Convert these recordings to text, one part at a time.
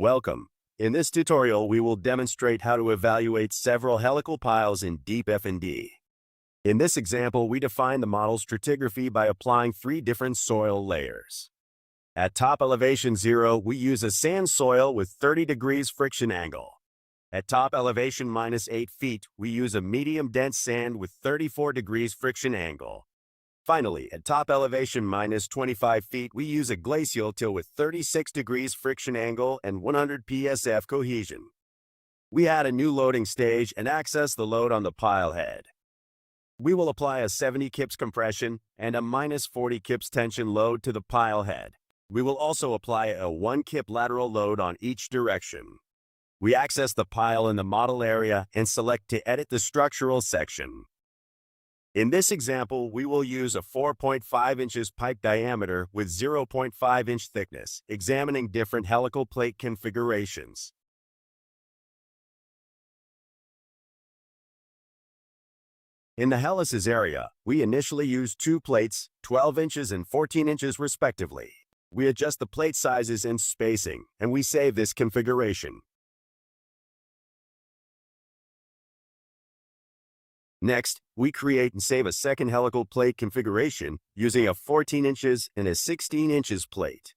Welcome. In this tutorial, we will demonstrate how to evaluate several helical piles in DeepFND. In this example, we define the model's stratigraphy by applying 3 different soil layers. At top elevation 0, we use a sand soil with 30 degrees friction angle. At top elevation -8 feet, we use a medium dense sand with 34 degrees friction angle. Finally, at top elevation -25 feet, we use a glacial till with 36 degrees friction angle and 100 psf cohesion. We add a new loading stage and access the load on the pile head. We will apply a 70 kips compression and a -40 kips tension load to the pile head. We will also apply a 1 kip lateral load on each direction. We access the pile in the model area and select to edit the structural section. In this example, we will use a 4.5 inches pipe diameter with 0.5 inch thickness, examining different helical plate configurations. In the helices area, we initially use 2 plates, 12 inches and 14 inches respectively. We adjust the plate sizes and spacing, and we save this configuration. Next, we create and save a second helical plate configuration using a 14 inches and a 16 inches plate.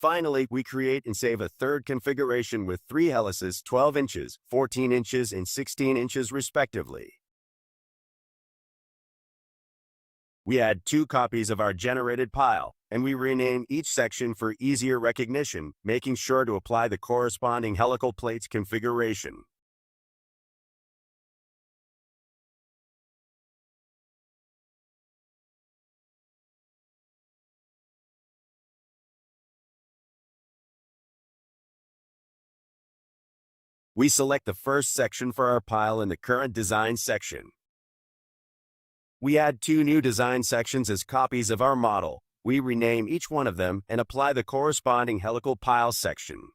Finally, we create and save a third configuration with 3 helices 12 inches, 14 inches, and 16 inches respectively. We add 2 copies of our generated pile, and we rename each section for easier recognition, making sure to apply the corresponding helical plates configuration. We select the first section for our pile in the current design section. We add 2 new design sections as copies of our model. We rename each one of them and apply the corresponding helical pile section.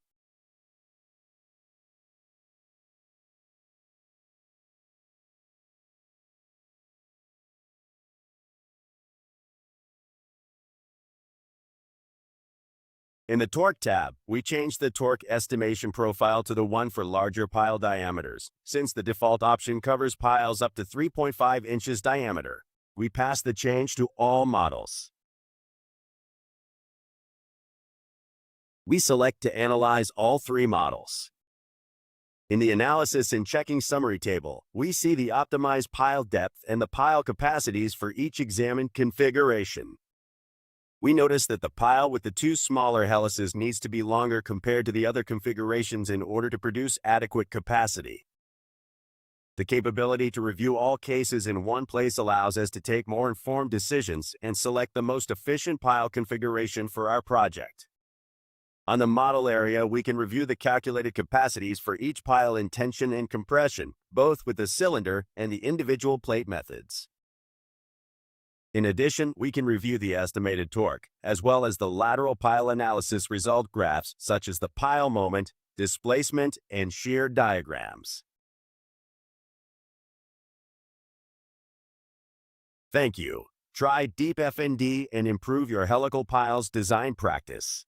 In the Torque tab, we change the torque estimation profile to the one for larger pile diameters. Since the default option covers piles up to 3.5 inches diameter, we pass the change to all models. We select to analyze all 3 models. In the Analysis and Checking Summary table, we see the optimized pile depth and the pile capacities for each examined configuration. We notice that the pile with the 2 smaller helices needs to be longer compared to the other configurations in order to produce adequate capacity. The capability to review all cases in one place allows us to take more informed decisions and select the most efficient pile configuration for our project. On the model area, we can review the calculated capacities for each pile in tension and compression, both with the cylinder and the individual plate methods. In addition, we can review the estimated torque, as well as the lateral pile analysis result graphs such as the pile moment, displacement, and shear diagrams. Thank you. Try DeepFND and improve your helical piles design practice.